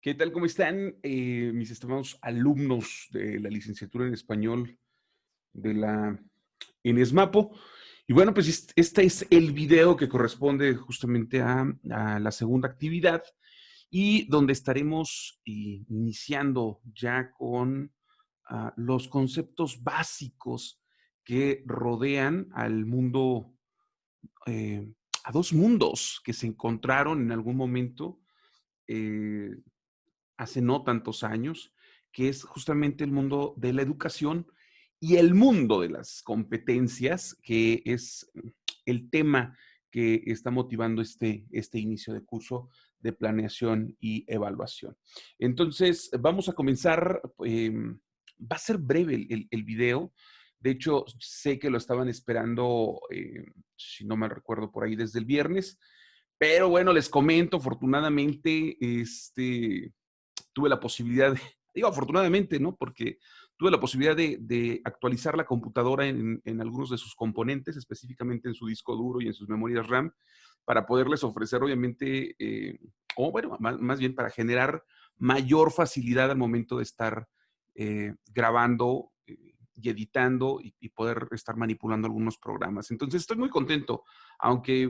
¿Qué tal? ¿Cómo están, mis estimados alumnos de la licenciatura en español de la ENESMAPO? Y bueno, pues este es el video que corresponde justamente a la segunda actividad y donde estaremos iniciando ya con los conceptos básicos que rodean al mundo, eh, a dos mundos que se encontraron en algún momento. eh, Hace no tantos años, que es justamente el mundo de la educación y el mundo de las competencias, que es el tema que está motivando este inicio de curso de planeación y evaluación. Entonces, vamos a comenzar. Va a ser breve el video. De hecho, sé que lo estaban esperando, si no mal recuerdo, por ahí desde el viernes. Pero bueno, les comento, afortunadamente, tuve la posibilidad de, digo afortunadamente, ¿no? Porque tuve la posibilidad de actualizar la computadora en algunos de sus componentes, específicamente en su disco duro y en sus memorias RAM, para poderles ofrecer, obviamente, o bueno, más bien para generar mayor facilidad al momento de estar grabando y editando y poder estar manipulando algunos programas. Entonces estoy muy contento, aunque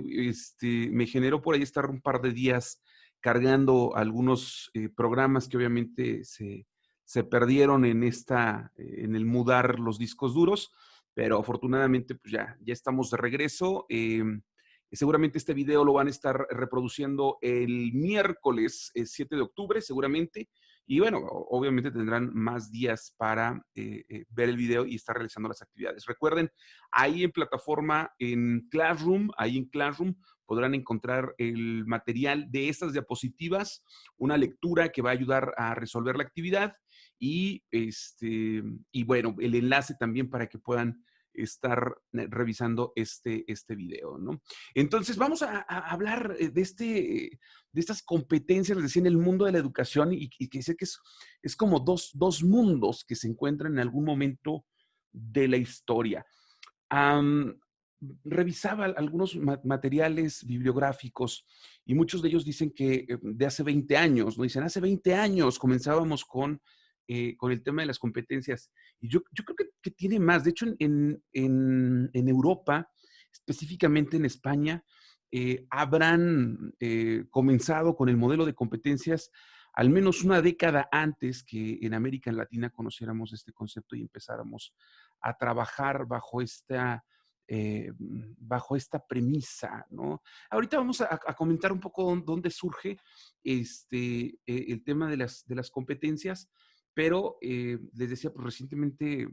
me generó por ahí estar un par de días cargando algunos programas que obviamente se perdieron en el mudar los discos duros, pero afortunadamente pues ya estamos de regreso. Seguramente este video lo van a estar reproduciendo el miércoles 7 de octubre, seguramente. Y bueno, obviamente tendrán más días para ver el video y estar realizando las actividades. Recuerden, ahí en plataforma, ahí en Classroom, podrán encontrar el material de estas diapositivas, una lectura que va a ayudar a resolver la actividad y bueno, el enlace también para que puedan estar revisando este video, ¿no? Entonces, vamos a hablar de estas competencias, les decía, en el mundo de la educación y que sé que es como dos mundos que se encuentran en algún momento de la historia. Am, Revisaba algunos materiales bibliográficos y muchos de ellos dicen que de hace 20 años, ¿no? Dicen, hace 20 años comenzábamos con el tema de las competencias. Y yo creo que tiene más. De hecho, en Europa, específicamente en España, habrán comenzado con el modelo de competencias al menos una década antes que en América Latina conociéramos este concepto y empezáramos a trabajar bajo esta premisa, ¿no? Ahorita vamos a comentar un poco dónde surge el tema de las competencias, pero les decía, pues recientemente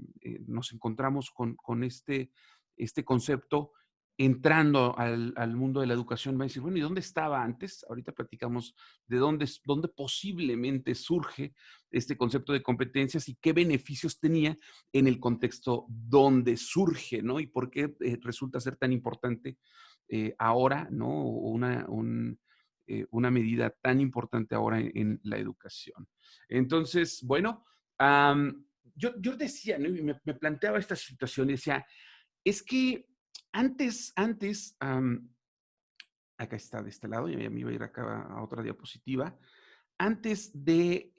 nos encontramos con este concepto entrando al mundo de la educación. Va a decir, bueno, ¿y dónde estaba antes? Ahorita platicamos de dónde posiblemente surge este concepto de competencias y qué beneficios tenía en el contexto donde surge, ¿no? Y por qué resulta ser tan importante ahora, ¿no? Una medida tan importante ahora en la educación. Entonces, bueno, yo decía, ¿no? Y me planteaba esta situación y decía, es que antes, acá está de este lado, ya me iba a ir acá a otra diapositiva, antes de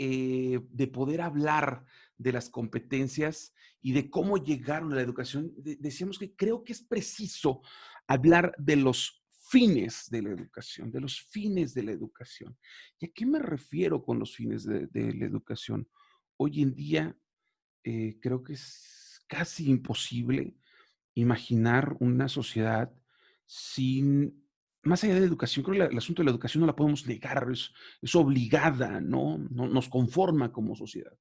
poder hablar de las competencias y de cómo llegaron a la educación, decíamos que creo que es preciso hablar de los fines de la educación, de los fines de la educación. ¿Y a qué me refiero con los fines de la educación? Hoy en día creo que es casi imposible imaginar una sociedad sin, más allá de la educación, creo que el asunto de la educación no la podemos negar, es obligada, ¿no? Nos conforma como sociedad.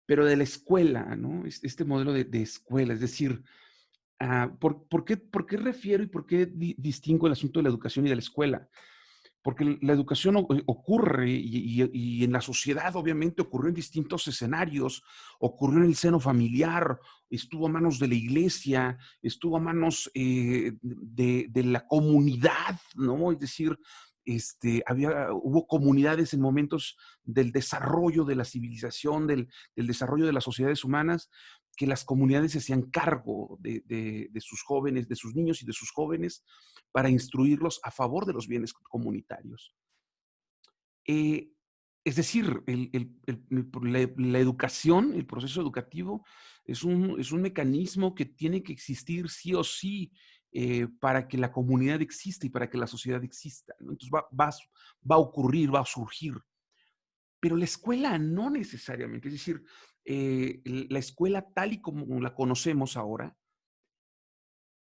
Pero de la escuela, ¿no? Este modelo de escuela, es decir, ¿por qué refiero y por qué distingo el asunto de la educación y de la escuela? Porque la educación ocurre y en la sociedad obviamente ocurrió en distintos escenarios, ocurrió en el seno familiar, estuvo a manos de la iglesia, estuvo a manos de la comunidad, ¿no? Es decir, hubo comunidades en momentos del desarrollo de la civilización, del desarrollo de las sociedades humanas, que las comunidades se hacían cargo de sus jóvenes, de sus niños y de sus jóvenes, para instruirlos a favor de los bienes comunitarios. Es decir, la educación, el proceso educativo es un mecanismo que tiene que existir sí o sí para que la comunidad exista y para que la sociedad exista, ¿no? Entonces va a ocurrir, va a surgir. Pero la escuela no necesariamente, es decir, la escuela tal y como la conocemos ahora,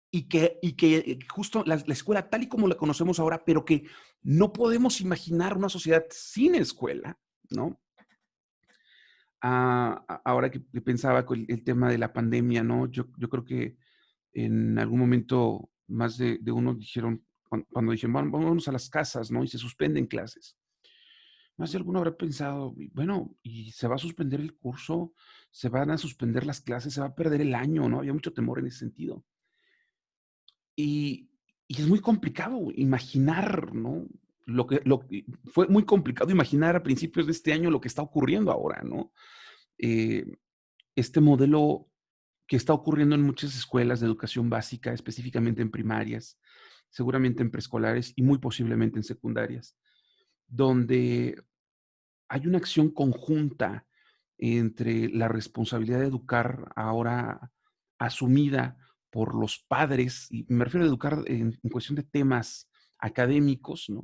y que justo la escuela tal y como la conocemos ahora, pero que no podemos imaginar una sociedad sin escuela, ¿no? Ahora que pensaba con el tema de la pandemia, ¿no? Yo creo que en algún momento más de uno dijeron, cuando dijeron, vámonos a las casas, ¿no? Y se suspenden clases. Más de alguno habrá pensado, bueno, y se va a suspender el curso, se van a suspender las clases, se va a perder el año, ¿no? Había mucho temor en ese sentido. Y, y es muy complicado imaginar, ¿no? Fue muy complicado imaginar a principios de este año lo que está ocurriendo ahora, ¿no? Eh, este modelo que está ocurriendo en muchas escuelas de educación básica, específicamente en primarias, seguramente en preescolares y muy posiblemente en secundarias, donde hay una acción conjunta entre la responsabilidad de educar ahora asumida por los padres, y me refiero a educar en cuestión de temas académicos, ¿no?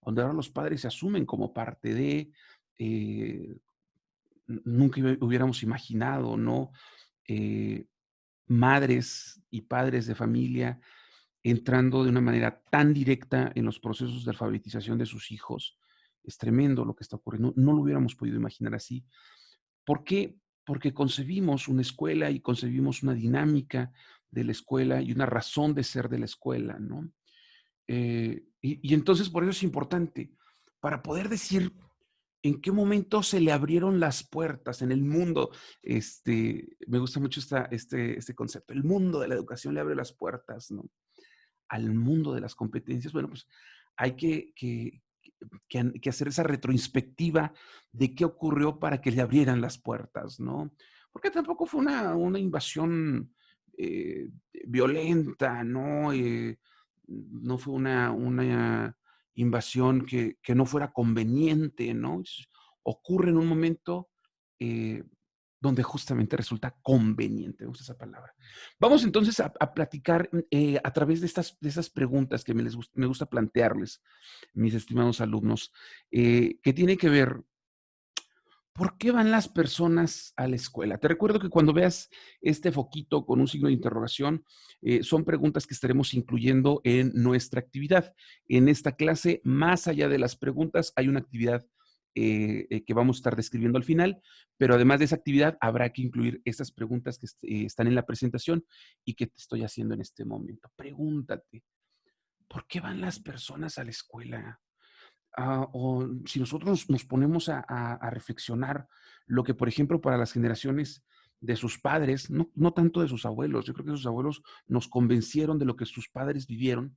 Donde ahora los padres se asumen como parte de, eh, nunca hubiéramos imaginado, ¿no? Eh, madres y padres de familia entrando de una manera tan directa en los procesos de alfabetización de sus hijos. Es tremendo lo que está ocurriendo. No lo hubiéramos podido imaginar así. ¿Por qué? Porque concebimos una escuela y concebimos una dinámica de la escuela y una razón de ser de la escuela, ¿no? Y entonces por eso es importante, para poder decir en qué momento se le abrieron las puertas en el mundo. Me gusta mucho este concepto. El mundo de la educación le abre las puertas, ¿no? Al mundo de las competencias. Bueno, pues hay que hacer esa retroinspectiva de qué ocurrió para que le abrieran las puertas, ¿no? Porque tampoco fue una invasión violenta, ¿no? No fue una invasión que no fuera conveniente, ¿no? Ocurre en un momento eh, donde justamente resulta conveniente, me gusta esa palabra. Vamos entonces a platicar a través de esas preguntas que me gusta plantearles, mis estimados alumnos, que tiene que ver, ¿por qué van las personas a la escuela? Te recuerdo que cuando veas este foquito con un signo de interrogación, son preguntas que estaremos incluyendo en nuestra actividad. En esta clase, más allá de las preguntas, hay una actividad que vamos a estar describiendo al final, pero además de esa actividad, habrá que incluir estas preguntas que están en la presentación y que te estoy haciendo en este momento. Pregúntate, ¿por qué van las personas a la escuela? O si nosotros nos ponemos a reflexionar lo que, por ejemplo, para las generaciones de sus padres, no tanto de sus abuelos, yo creo que sus abuelos nos convencieron de lo que sus padres vivieron.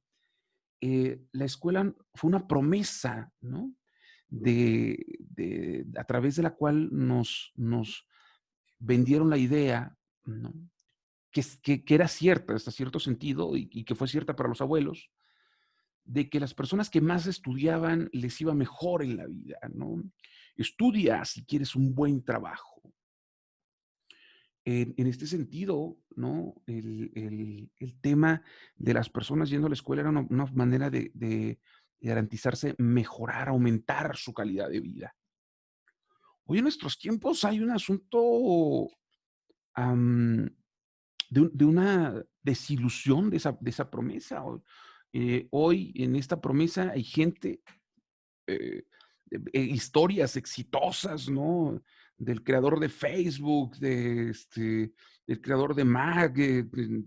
La escuela fue una promesa, ¿no? A través de la cual nos vendieron la idea, ¿no? Que era cierta hasta cierto sentido y que fue cierta para los abuelos, de que las personas que más estudiaban les iba mejor en la vida, ¿no? Estudia si quieres un buen trabajo. En este sentido, ¿no? El tema de las personas yendo a la escuela era una manera de garantizarse mejorar, aumentar su calidad de vida. Hoy en nuestros tiempos hay un asunto am, de una desilusión de esa promesa. Hoy en esta promesa hay gente eh, historias exitosas, ¿no? Del creador de Facebook, del creador de Mac,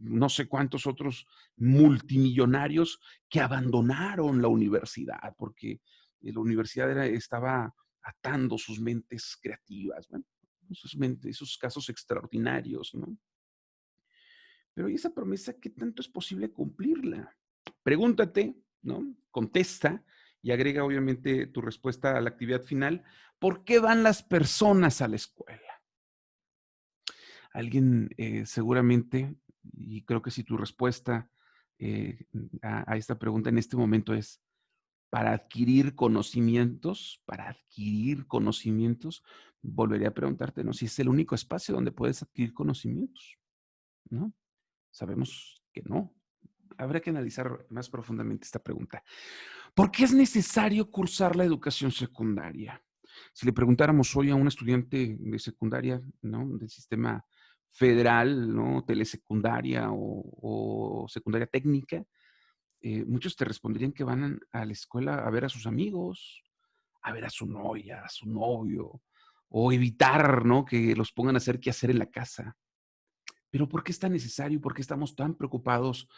no sé cuántos otros multimillonarios que abandonaron la universidad porque la universidad estaba atando sus mentes creativas, bueno, esos casos extraordinarios, ¿no? Pero ¿y esa promesa qué tanto es posible cumplirla? Pregúntate, ¿no? Contesta y agrega obviamente tu respuesta a la actividad final. ¿Por qué van las personas a la escuela? Alguien seguramente, y creo que si tu respuesta a esta pregunta en este momento es, para adquirir conocimientos, volvería a preguntarte, ¿no? Si es el único espacio donde puedes adquirir conocimientos, ¿no? Sabemos que no. Habrá que analizar más profundamente esta pregunta. ¿Por qué es necesario cursar la educación secundaria? Si le preguntáramos hoy a un estudiante de secundaria, ¿no? Del sistema federal, ¿no? Telesecundaria o secundaria técnica, muchos te responderían que van a la escuela a ver a sus amigos, a ver a su novia, a su novio, o evitar, ¿no? Que los pongan a hacer qué hacer en la casa. Pero ¿por qué es tan necesario? ¿Por qué estamos tan preocupados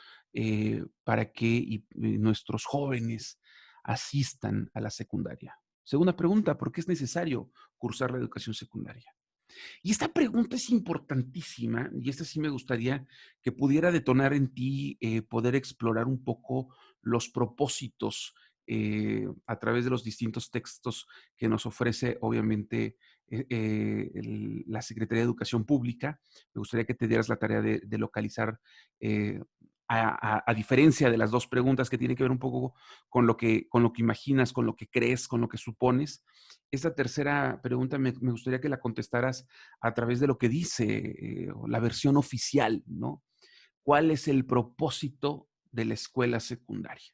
para que nuestros jóvenes asistan a la secundaria? Segunda pregunta, ¿por qué es necesario cursar la educación secundaria? Y esta pregunta es importantísima y esta sí me gustaría que pudiera detonar en ti poder explorar un poco los propósitos a través de los distintos textos que nos ofrece, obviamente, la Secretaría de Educación Pública. Me gustaría que te dieras la tarea de localizar, eh, a diferencia de las dos preguntas que tienen que ver un poco con lo que imaginas, con lo que crees, con lo que supones. Esta tercera pregunta me gustaría que la contestaras a través de lo que dice la versión oficial, ¿no? ¿Cuál es el propósito de la escuela secundaria?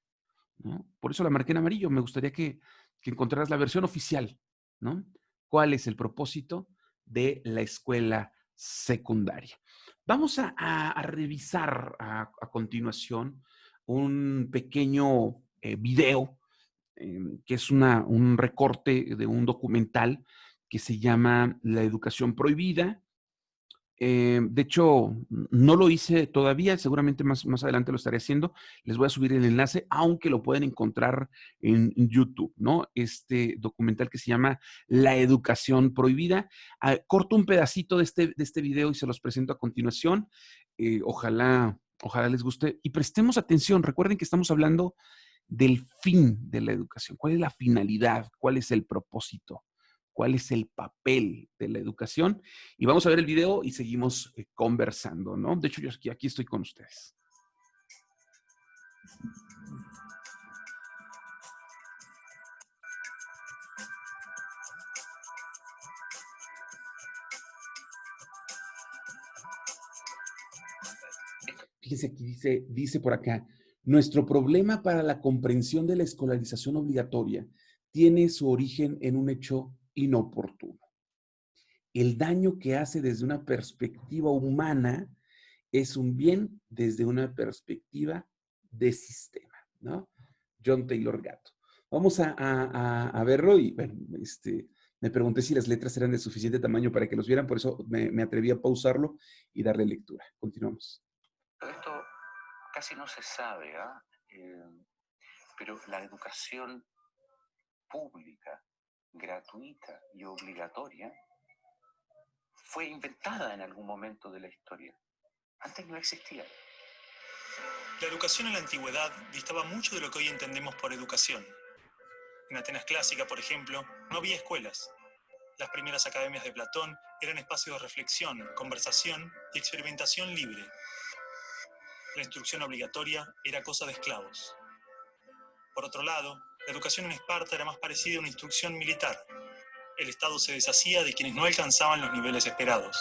¿No? Por eso la marqué en amarillo. Me gustaría que encontraras la versión oficial, ¿no? ¿Cuál es el propósito de la escuela secundaria? Vamos a revisar a continuación un pequeño video que es un recorte de un documental que se llama La educación prohibida. De hecho, no lo hice todavía, seguramente más adelante lo estaré haciendo. Les voy a subir el enlace, aunque lo pueden encontrar en YouTube, ¿no? Este documental que se llama La educación prohibida. Corto un pedacito de este video y se los presento a continuación. Ojalá les guste. Y prestemos atención, recuerden que estamos hablando del fin de la educación. ¿Cuál es la finalidad? ¿Cuál es el propósito? ¿Cuál es el papel de la educación? Y vamos a ver el video y seguimos conversando, ¿no? De hecho, yo aquí estoy con ustedes. Fíjense aquí, dice por acá, nuestro problema para la comprensión de la escolarización obligatoria tiene su origen en un hecho inoportuno. El daño que hace desde una perspectiva humana es un bien desde una perspectiva de sistema, ¿no? John Taylor Gatto. Vamos a verlo y, bueno, me pregunté si las letras eran de suficiente tamaño para que los vieran, por eso me atreví a pausarlo y darle lectura. Continuamos. Esto casi no se sabe, ¿ah? Pero la educación pública, gratuita y obligatoria fue inventada en algún momento de la historia. Antes no existía. La educación en la antigüedad distaba mucho de lo que hoy entendemos por educación. En Atenas clásica, por ejemplo, no había escuelas. Las primeras academias de Platón eran espacios de reflexión, conversación y experimentación libre. La instrucción obligatoria era cosa de esclavos. Por otro lado, la educación en Esparta era más parecida a una instrucción militar. El Estado se deshacía de quienes no alcanzaban los niveles esperados.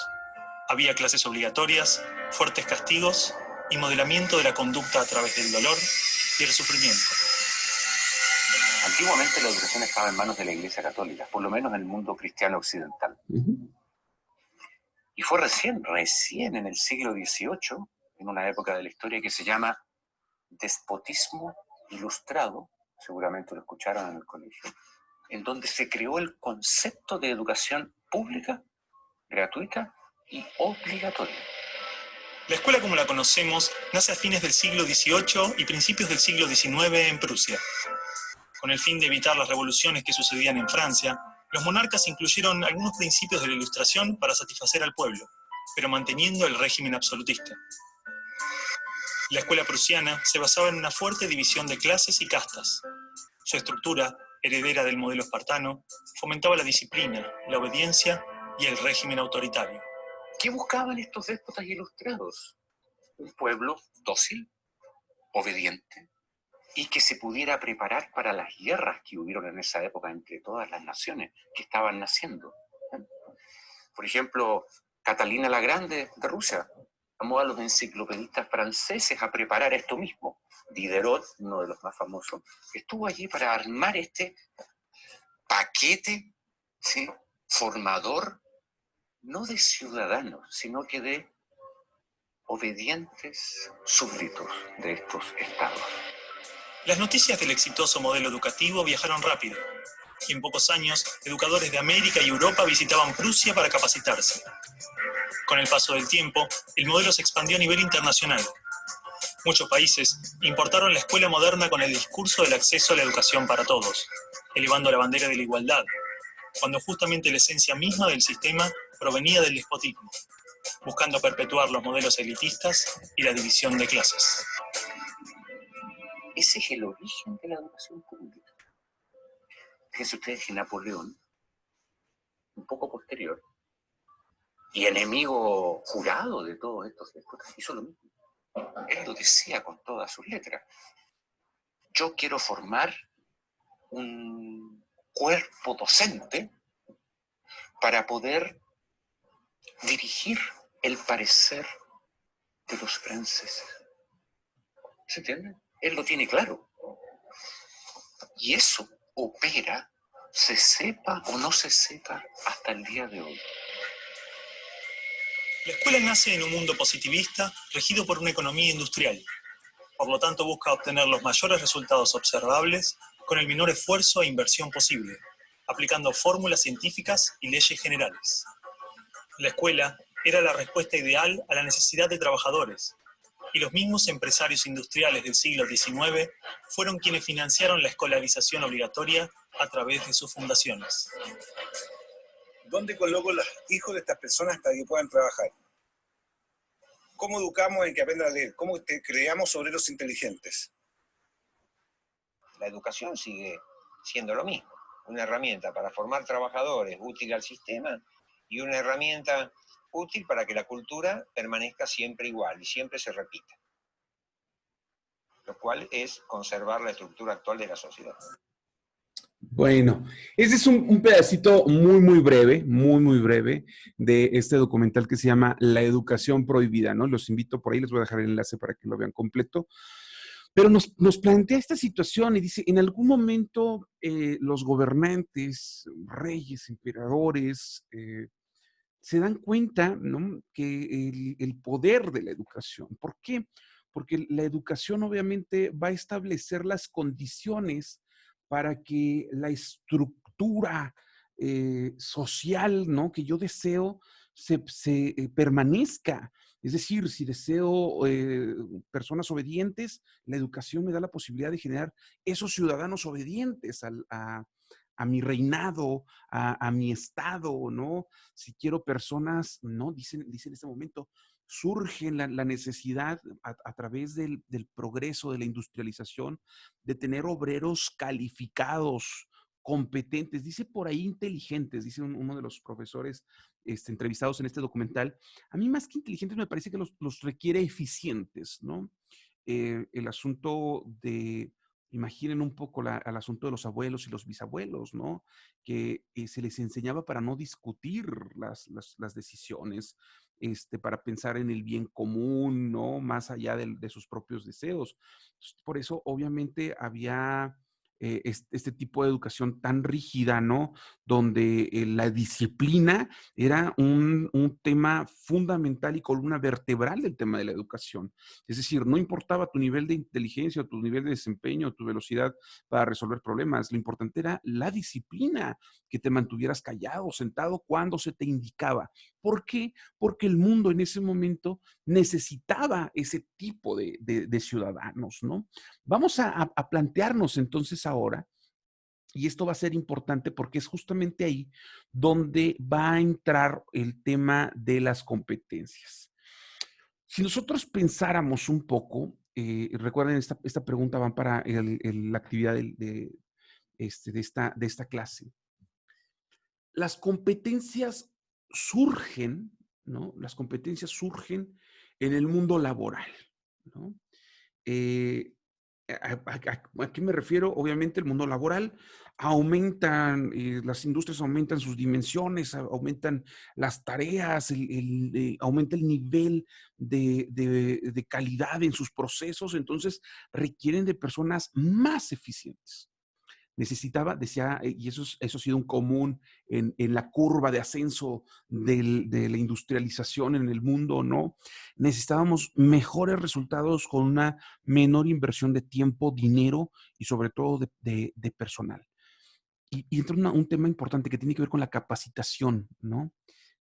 Había clases obligatorias, fuertes castigos y modelamiento de la conducta a través del dolor y el sufrimiento. Antiguamente la educación estaba en manos de la Iglesia Católica, por lo menos en el mundo cristiano occidental. Y fue recién en el siglo XVIII, en una época de la historia que se llama despotismo ilustrado, seguramente lo escucharon en el colegio, en donde se creó el concepto de educación pública, gratuita y obligatoria. La escuela como la conocemos nace a fines del siglo XVIII y principios del siglo XIX en Prusia. Con el fin de evitar las revoluciones que sucedían en Francia, los monarcas incluyeron algunos principios de la Ilustración para satisfacer al pueblo, pero manteniendo el régimen absolutista. La escuela prusiana se basaba en una fuerte división de clases y castas. Su estructura, heredera del modelo espartano, fomentaba la disciplina, la obediencia y el régimen autoritario. ¿Qué buscaban estos déspotas ilustrados? Un pueblo dócil, obediente y que se pudiera preparar para las guerras que hubieron en esa época entre todas las naciones que estaban naciendo. Por ejemplo, Catalina la Grande de Rusia llamó a los enciclopedistas franceses a preparar esto mismo. Diderot, uno de los más famosos, estuvo allí para armar este paquete, ¿sí?, formador, no de ciudadanos, sino que de obedientes súbditos de estos estados. Las noticias del exitoso modelo educativo viajaron rápido, y en pocos años, educadores de América y Europa visitaban Prusia para capacitarse. Con el paso del tiempo, el modelo se expandió a nivel internacional. Muchos países importaron la escuela moderna con el discurso del acceso a la educación para todos, elevando la bandera de la igualdad, cuando justamente la esencia misma del sistema provenía del despotismo, buscando perpetuar los modelos elitistas y la división de clases. Ese es el origen de la educación pública. Fíjense ustedes que Napoleón, un poco posterior, y enemigo jurado de todos estos déspotas, hizo lo mismo. Él lo decía con todas sus letras. Yo quiero formar un cuerpo docente para poder dirigir el parecer de los franceses. ¿Se entiende? Él lo tiene claro. Y eso opera, se sepa o no se sepa, hasta el día de hoy. La escuela nace en un mundo positivista regido por una economía industrial. Por lo tanto, busca obtener los mayores resultados observables con el menor esfuerzo e inversión posible, aplicando fórmulas científicas y leyes generales. La escuela era la respuesta ideal a la necesidad de trabajadores, y los mismos empresarios industriales del siglo XIX fueron quienes financiaron la escolarización obligatoria a través de sus fundaciones. ¿Dónde coloco los hijos de estas personas para que puedan trabajar? ¿Cómo educamos en que aprendan a leer? ¿Cómo creamos obreros inteligentes? La educación sigue siendo lo mismo, una herramienta para formar trabajadores útil al sistema y una herramienta útil para que la cultura permanezca siempre igual y siempre se repita, lo cual es conservar la estructura actual de la sociedad. Bueno, ese es un pedacito muy breve de este documental que se llama La educación prohibida, ¿no? Los invito por ahí, les voy a dejar el enlace para que lo vean completo. Pero nos plantea esta situación y dice, en algún momento los gobernantes, reyes, emperadores, se dan cuenta, ¿no?, que el poder de la educación. ¿Por qué? Porque la educación obviamente va a establecer las condiciones para que la estructura social, ¿no?, que yo deseo se permanezca. Es decir, si deseo personas obedientes, la educación me da la posibilidad de generar esos ciudadanos obedientes a mi reinado, a mi estado, ¿no? Si quiero personas, ¿no? Dice en este momento, surge la necesidad a través del progreso, de la industrialización, de tener obreros calificados, competentes, dice por ahí inteligentes, dice uno de los profesores entrevistados en este documental. A mí más que inteligentes me parece que los requiere eficientes, ¿no? El asunto de, imaginen un poco al asunto de los abuelos y los bisabuelos, ¿no? Que se les enseñaba para no discutir las decisiones, para pensar en el bien común, ¿no? Más allá de sus propios deseos. Entonces, por eso, obviamente, había este tipo de educación tan rígida, ¿no? Donde la disciplina era un tema fundamental y columna vertebral del tema de la educación. Es decir, no importaba tu nivel de inteligencia, tu nivel de desempeño, tu velocidad para resolver problemas. Lo importante era la disciplina, que te mantuvieras callado, sentado cuando se te indicaba. ¿Por qué? Porque el mundo en ese momento necesitaba ese tipo de ciudadanos, ¿no? Vamos a plantearnos entonces ahora, y esto va a ser importante porque es justamente ahí donde va a entrar el tema de las competencias. Si nosotros pensáramos un poco, recuerden, esta pregunta va para la actividad de esta clase. Las competencias surgen, ¿no? Las competencias surgen en el mundo laboral, ¿no? ¿A qué me refiero? Obviamente el mundo laboral, aumentan, las industrias aumentan sus dimensiones, aumentan las tareas, aumenta el nivel de calidad en sus procesos, entonces requieren de personas más eficientes. Necesitaba, decía, y eso ha sido un común en la curva de ascenso de la industrialización en el mundo, ¿no? Necesitábamos mejores resultados con una menor inversión de tiempo, dinero y sobre todo de personal. Y entra un tema importante que tiene que ver con la capacitación, ¿no?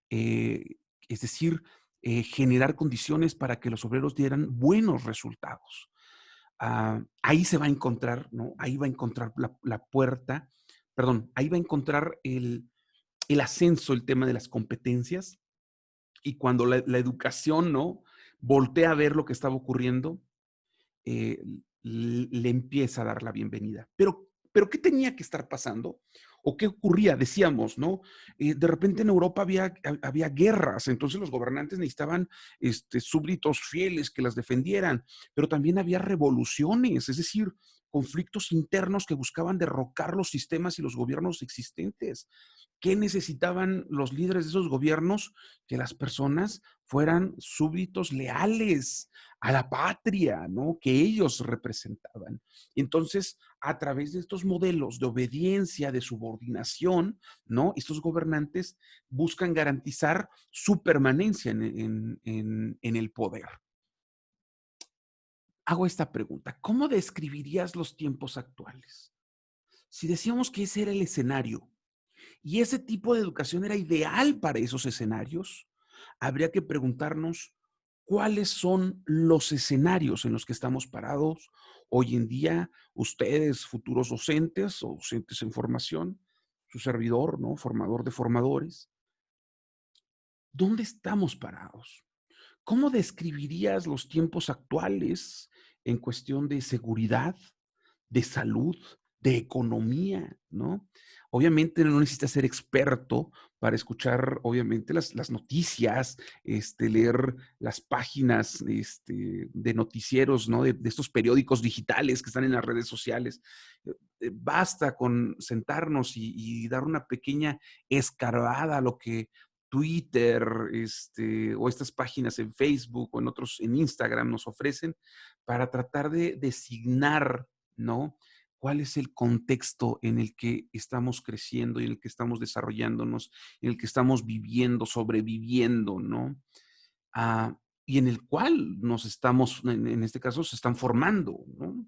Es decir, generar condiciones para que los obreros dieran buenos resultados. Ahí se va a encontrar, ¿no? Ahí va a encontrar la puerta, perdón, ahí va a encontrar el ascenso, el tema de las competencias. Y cuando la educación, ¿no? Voltea a ver lo que estaba ocurriendo, eh, le empieza a dar la bienvenida. Pero ¿qué tenía que estar pasando? ¿O qué ocurría? Decíamos, ¿no? De repente en Europa había guerras, entonces los gobernantes necesitaban súbditos fieles que las defendieran, pero también había revoluciones, es decir, conflictos internos que buscaban derrocar los sistemas y los gobiernos existentes. ¿Qué necesitaban los líderes de esos gobiernos? Que las personas fueran súbditos leales a la patria, ¿no? Que ellos representaban. Entonces, a través de estos modelos de obediencia, de subordinación, ¿no? Estos gobernantes buscan garantizar su permanencia en el poder. Hago esta pregunta: ¿cómo describirías los tiempos actuales? Si decíamos que ese era el escenario, y ese tipo de educación era ideal para esos escenarios, habría que preguntarnos cuáles son los escenarios en los que estamos parados hoy en día, ustedes, futuros docentes o docentes en formación, su servidor, ¿no? Formador de formadores. ¿Dónde estamos parados? ¿Cómo describirías los tiempos actuales en cuestión de seguridad, de salud, de economía, ¿no? Obviamente no necesitas ser experto para escuchar, obviamente, las noticias, leer las páginas de noticieros, ¿no? De estos periódicos digitales que están en las redes sociales. Basta con sentarnos y dar una pequeña escarbada a lo que Twitter, o estas páginas en Facebook o en otros, en Instagram nos ofrecen para tratar de designar, ¿no? ¿Cuál es el contexto en el que estamos creciendo y en el que estamos desarrollándonos, en el que estamos viviendo, sobreviviendo, ¿no? Y en el cual nos estamos, en este caso, se están formando, ¿no?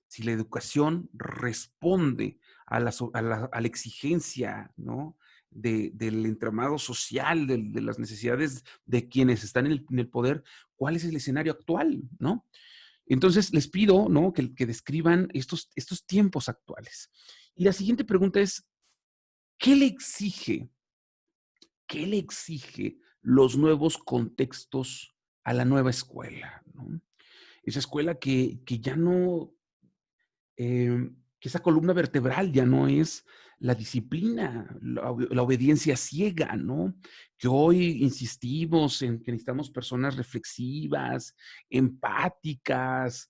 Si la educación responde a la exigencia, ¿no? Del entramado social, de las necesidades de quienes están en el poder, ¿cuál es el escenario actual, ¿no? Entonces, les pido, ¿no? que describan estos tiempos actuales. Y la siguiente pregunta es, ¿qué le exige los nuevos contextos a la nueva escuela, ¿no? Esa escuela que ya no, que esa columna vertebral ya no es la disciplina, la obediencia ciega, ¿no? Que hoy insistimos en que necesitamos personas reflexivas, empáticas,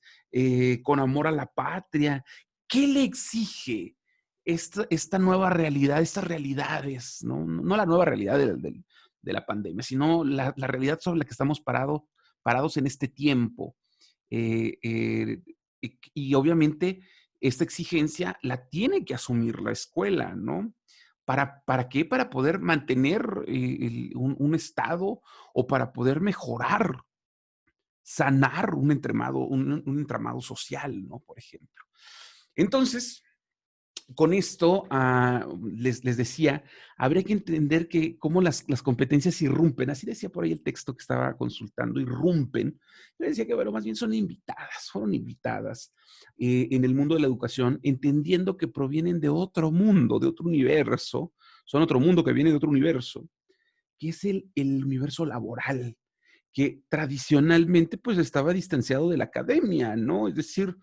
con amor a la patria. ¿Qué le exige esta nueva realidad, estas realidades, ¿no? No la nueva realidad de la pandemia, sino la realidad sobre la que estamos parados en este tiempo? Y obviamente esta exigencia la tiene que asumir la escuela, ¿no? ¿Para qué? Para poder mantener un estado o para poder mejorar, sanar un entramado social, ¿no? Por ejemplo. Entonces, con esto, les decía, habría que entender que cómo las competencias irrumpen. Así decía por ahí el texto que estaba consultando, irrumpen. Yo decía que, bueno, más bien fueron invitadas en el mundo de la educación, entendiendo que provienen de otro mundo, de otro universo, son otro mundo que viene de otro universo, que es el universo laboral, que tradicionalmente pues estaba distanciado de la academia, ¿no? Es decir,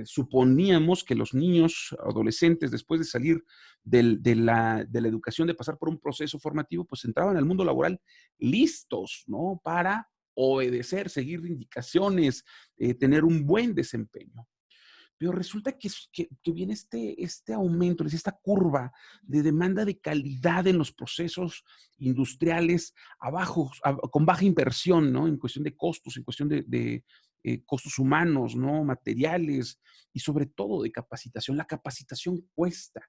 suponíamos que los niños, adolescentes, después de salir de la educación, de pasar por un proceso formativo, pues entraban al mundo laboral listos, ¿no? Para obedecer, seguir indicaciones, tener un buen desempeño. Pero resulta que viene este aumento, esta curva de demanda de calidad en los procesos industriales con baja inversión, ¿no? En cuestión de costos, en cuestión de costos humanos, ¿no? Materiales y sobre todo de capacitación. La capacitación cuesta.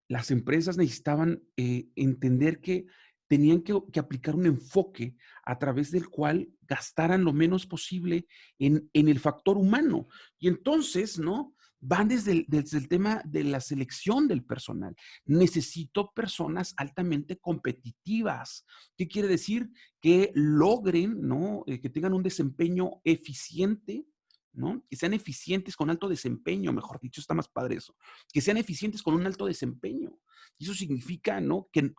Las empresas necesitaban entender que tenían que aplicar un enfoque a través del cual gastaran lo menos posible en el factor humano. Y entonces, ¿no? Van desde el tema de la selección del personal. Necesito personas altamente competitivas. ¿Qué quiere decir? Que logren, ¿no? Que tengan un desempeño eficiente, ¿no? Que sean eficientes con alto desempeño, mejor dicho, está más padre eso. Que sean eficientes con un alto desempeño. Y eso significa, ¿no? Que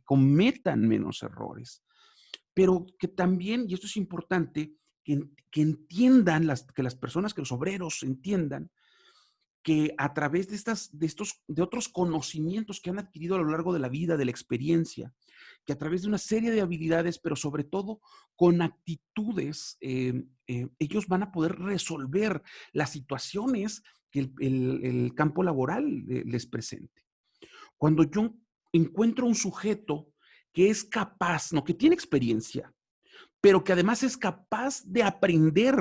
cometan menos errores. Pero que también, y esto es importante, que entiendan, que las personas, que los obreros entiendan que a través de otros conocimientos que han adquirido a lo largo de la vida, de la experiencia, que a través de una serie de habilidades, pero sobre todo con actitudes, ellos van a poder resolver las situaciones que el campo laboral les presente. Cuando yo encuentro un sujeto que es capaz, ¿no? Que tiene experiencia, pero que además es capaz de aprender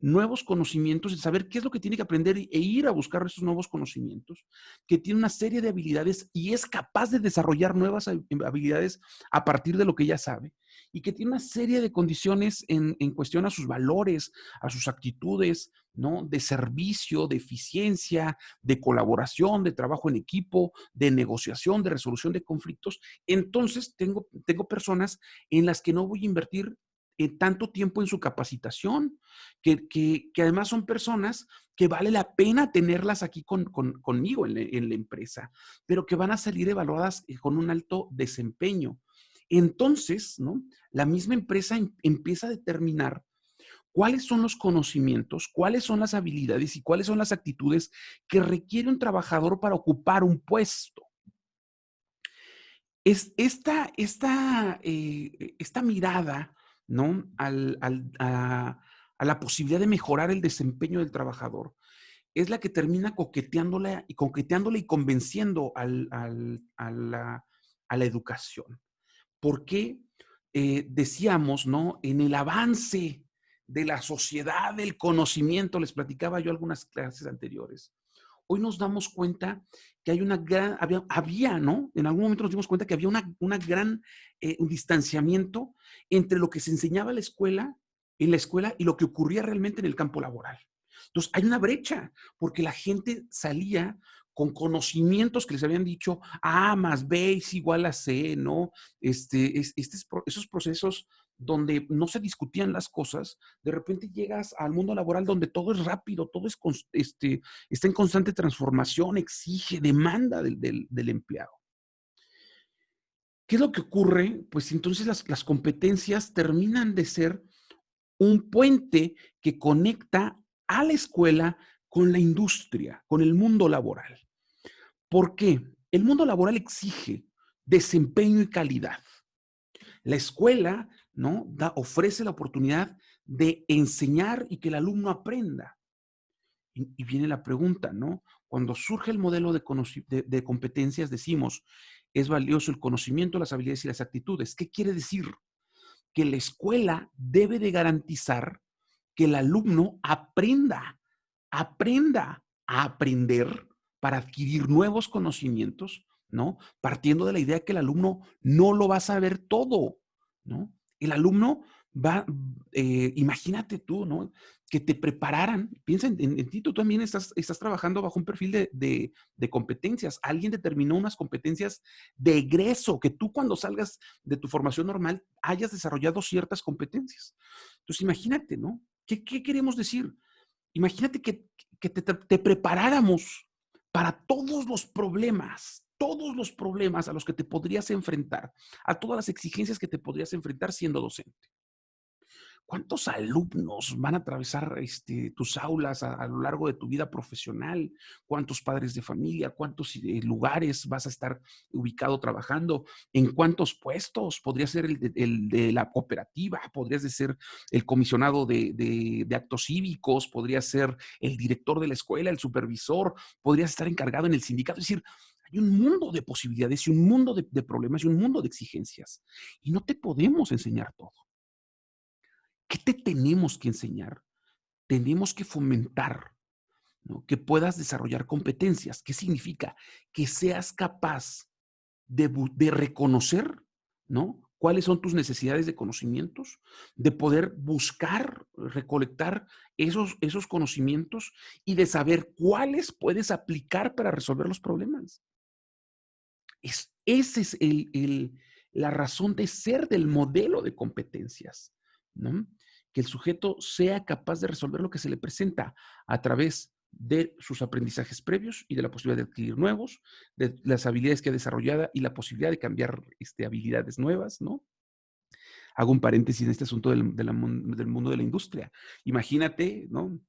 nuevos conocimientos, de saber qué es lo que tiene que aprender e ir a buscar esos nuevos conocimientos, que tiene una serie de habilidades y es capaz de desarrollar nuevas habilidades a partir de lo que ya sabe, y que tiene una serie de condiciones en cuestión a sus valores, a sus actitudes, ¿no? De servicio, de eficiencia, de colaboración, de trabajo en equipo, de negociación, de resolución de conflictos. Entonces tengo personas en las que no voy a invertir tanto tiempo en su capacitación, que además son personas que vale la pena tenerlas aquí conmigo en la empresa, pero que van a salir evaluadas con un alto desempeño. Entonces, ¿no? La misma empresa empieza a determinar cuáles son los conocimientos, cuáles son las habilidades y cuáles son las actitudes que requiere un trabajador para ocupar un puesto. Esta mirada, ¿no? A la posibilidad de mejorar el desempeño del trabajador es la que termina coqueteándola y convenciendo a la educación. Porque decíamos, ¿no? En el avance de la sociedad del conocimiento, les platicaba yo algunas clases anteriores. Hoy nos damos cuenta que hay había, ¿no? En algún momento nos dimos cuenta que había un distanciamiento entre lo que se enseñaba en la escuela y lo que ocurría realmente en el campo laboral. Entonces, hay una brecha, porque la gente salía con conocimientos que les habían dicho, A más B es igual a C, ¿no? Esos procesos donde no se discutían las cosas, de repente llegas al mundo laboral donde todo es rápido, todo está en constante transformación, exige, demanda del empleado. ¿Qué es lo que ocurre? Pues entonces las competencias terminan de ser un puente que conecta a la escuela con la industria, con el mundo laboral. ¿Por qué? El mundo laboral exige desempeño y calidad. La escuela, ¿no? Ofrece la oportunidad de enseñar y que el alumno aprenda. Y viene la pregunta, ¿no? Cuando surge el modelo de competencias, decimos, es valioso el conocimiento, las habilidades y las actitudes. ¿Qué quiere decir? Que la escuela debe de garantizar que el alumno aprenda a aprender para adquirir nuevos conocimientos, ¿no? Partiendo de la idea que el alumno no lo va a saber todo, ¿no? El alumno imagínate tú, ¿no? Que te prepararan, piensa en ti, tú también estás trabajando bajo un perfil de competencias. Alguien determinó unas competencias de egreso, que tú cuando salgas de tu formación normal hayas desarrollado ciertas competencias. Entonces, imagínate, ¿no? ¿Qué queremos decir? Imagínate que te preparáramos para todos los problemas a los que te podrías enfrentar, a todas las exigencias que te podrías enfrentar siendo docente. ¿Cuántos alumnos van a atravesar tus aulas a lo largo de tu vida profesional? ¿Cuántos padres de familia? ¿Cuántos lugares vas a estar ubicado trabajando? ¿En cuántos puestos? Podría ser el de la cooperativa, podrías ser el comisionado de actos cívicos, podría ser el director de la escuela, el supervisor, podrías estar encargado en el sindicato. Es decir, hay un mundo de posibilidades y un mundo de problemas y un mundo de exigencias. Y no te podemos enseñar todo. ¿Qué te tenemos que enseñar? Tenemos que fomentar, ¿no?, que puedas desarrollar competencias. ¿Qué significa? Que seas capaz de reconocer, ¿no?, cuáles son tus necesidades de conocimientos, de poder buscar, recolectar esos conocimientos y de saber cuáles puedes aplicar para resolver los problemas. Esa es la razón de ser del modelo de competencias, ¿no? Que el sujeto sea capaz de resolver lo que se le presenta a través de sus aprendizajes previos y de la posibilidad de adquirir nuevos, de las habilidades que ha desarrollado y la posibilidad de cambiar habilidades nuevas, ¿no? Hago un paréntesis en este asunto del mundo de la industria. Imagínate, ¿no?,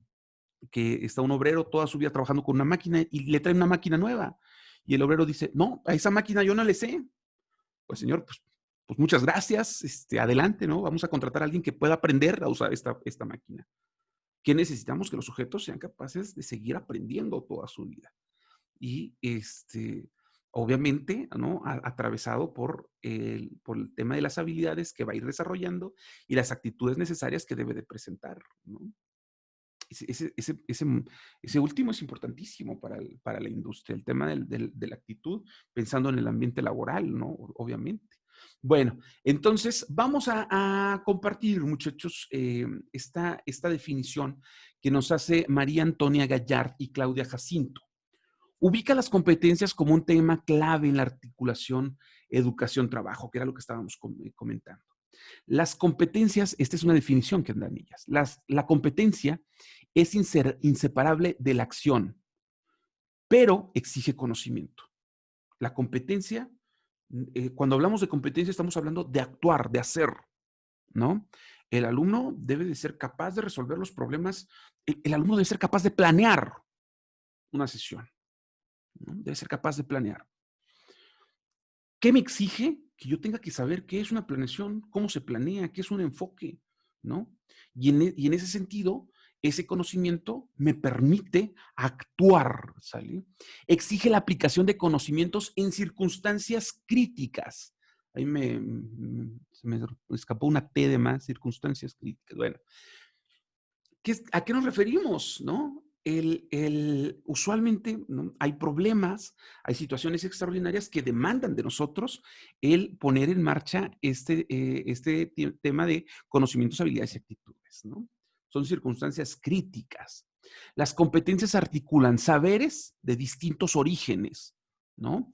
que está un obrero toda su vida trabajando con una máquina y le traen una máquina nueva. Y el obrero dice, no, a esa máquina yo no le sé. Pues señor, pues muchas gracias, adelante, ¿no? Vamos a contratar a alguien que pueda aprender a usar esta máquina. ¿Qué necesitamos? Que los sujetos sean capaces de seguir aprendiendo toda su vida. Y obviamente, ¿no?, atravesado por el tema de las habilidades que va a ir desarrollando y las actitudes necesarias que debe de presentar, ¿no? Ese último es importantísimo para la industria, el tema de la actitud, pensando en el ambiente laboral, ¿no? Obviamente. Bueno, entonces vamos a compartir, muchachos, esta definición que nos hace María Antonia Gallard y Claudia Jacinto. Ubica las competencias como un tema clave en la articulación educación-trabajo, que era lo que estábamos comentando. Las competencias, esta es una definición que dan ellas, la competencia es inseparable de la acción, pero exige conocimiento. La competencia, cuando hablamos de competencia estamos hablando de actuar, de hacer, ¿no? El alumno debe de ser capaz de resolver los problemas, el alumno debe ser capaz de planear una sesión, ¿no? Debe ser capaz de planear. ¿Qué me exige? Que yo tenga que saber qué es una planeación, cómo se planea, qué es un enfoque, ¿no? Y en ese sentido, ese conocimiento me permite actuar, ¿sale? Exige la aplicación de conocimientos en circunstancias críticas. Ahí se me escapó una T de más, circunstancias críticas. Bueno, ¿a qué nos referimos, no? Usualmente, ¿no?, hay problemas, hay situaciones extraordinarias que demandan de nosotros el poner en marcha este tema de conocimientos, habilidades y actitudes, ¿no? Son circunstancias críticas. Las competencias articulan saberes de distintos orígenes, ¿no?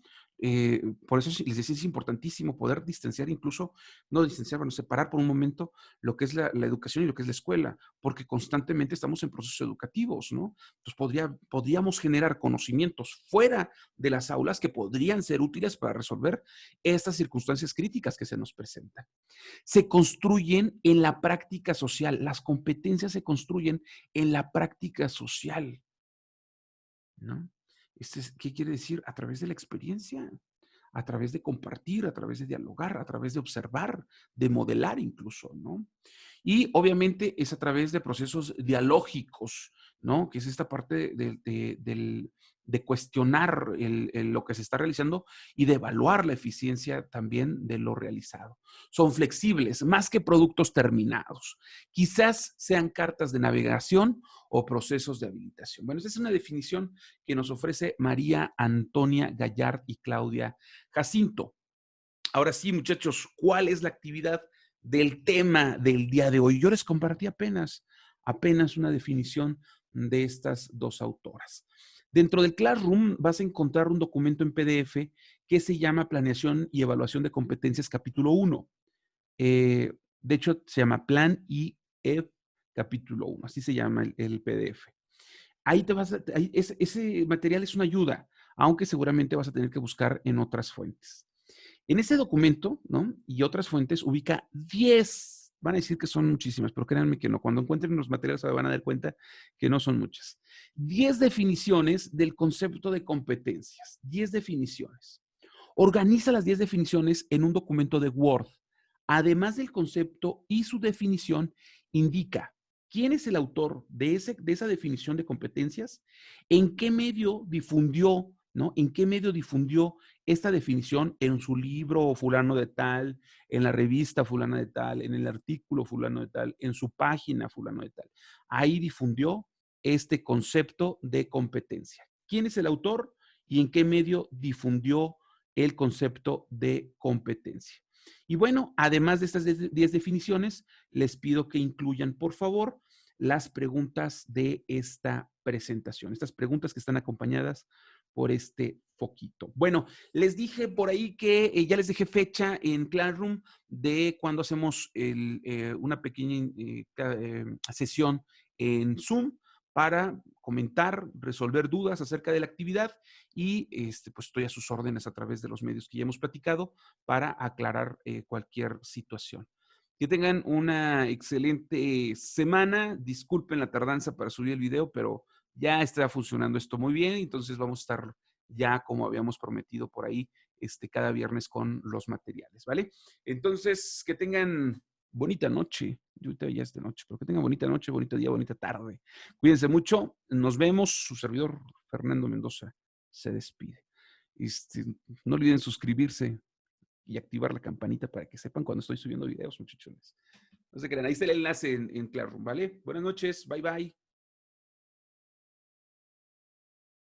Por eso les decía, es importantísimo poder distanciar, incluso, no distanciar, bueno, separar por un momento lo que es la educación y lo que es la escuela, porque constantemente estamos en procesos educativos, ¿no? Entonces podríamos generar conocimientos fuera de las aulas que podrían ser útiles para resolver estas circunstancias críticas que se nos presentan. Se construyen en la práctica social, las competencias se construyen en la práctica social, ¿no? ¿Qué quiere decir? A través de la experiencia, a través de compartir, a través de dialogar, a través de observar, de modelar incluso, ¿no? Y obviamente es a través de procesos dialógicos, ¿no? Que es esta parte de cuestionar lo que se está realizando y de evaluar la eficiencia también de lo realizado. Son flexibles, más que productos terminados. Quizás sean cartas de navegación o procesos de habilitación. Bueno, esa es una definición que nos ofrece María Antonia Gallard y Claudia Jacinto. Ahora sí, muchachos, ¿cuál es la actividad del tema del día de hoy? Yo les compartí apenas una definición de estas dos autoras. Dentro del Classroom vas a encontrar un documento en PDF que se llama Planeación y Evaluación de Competencias, capítulo 1. De hecho, se llama Plan IEF, capítulo 1. Así se llama el PDF. Ahí ese material es una ayuda, aunque seguramente vas a tener que buscar en otras fuentes. En ese documento, ¿no?, y otras fuentes, ubica 10 Van a decir que son muchísimas, pero créanme que no. Cuando encuentren los materiales se van a dar cuenta que no son muchas. 10 definiciones del concepto de competencias. 10 definiciones. Organiza las 10 definiciones en un documento de Word. Además del concepto y su definición, indica quién es el autor de esa definición de competencias, en qué medio difundió, ¿no? En qué medio difundió esta definición, en su libro fulano de tal, en la revista fulana de tal, en el artículo fulano de tal, en su página fulano de tal. Ahí difundió este concepto de competencia. ¿Quién es el autor y en qué medio difundió el concepto de competencia? Y bueno, además de estas 10 definiciones, les pido que incluyan, por favor, las preguntas de esta presentación. Estas preguntas que están acompañadas por este foquito. Bueno, les dije por ahí que ya les dejé fecha en Classroom de cuando hacemos una pequeña sesión en Zoom para comentar, resolver dudas acerca de la actividad y pues estoy a sus órdenes a través de los medios que ya hemos platicado para aclarar cualquier situación. Que tengan una excelente semana. Disculpen la tardanza para subir el video, pero ya está funcionando esto muy bien. Entonces vamos a estar ya como habíamos prometido por ahí cada viernes con los materiales, ¿vale? Entonces, que tengan bonita noche. Yo ahorita ya es de noche, pero que tengan bonita noche, bonito día, bonita tarde. Cuídense mucho. Nos vemos. Su servidor, Fernando Mendoza, se despide. No olviden suscribirse y activar la campanita para que sepan cuando estoy subiendo videos, muchachones. No se crean, ahí está el enlace en Classroom, ¿vale? Buenas noches, bye bye.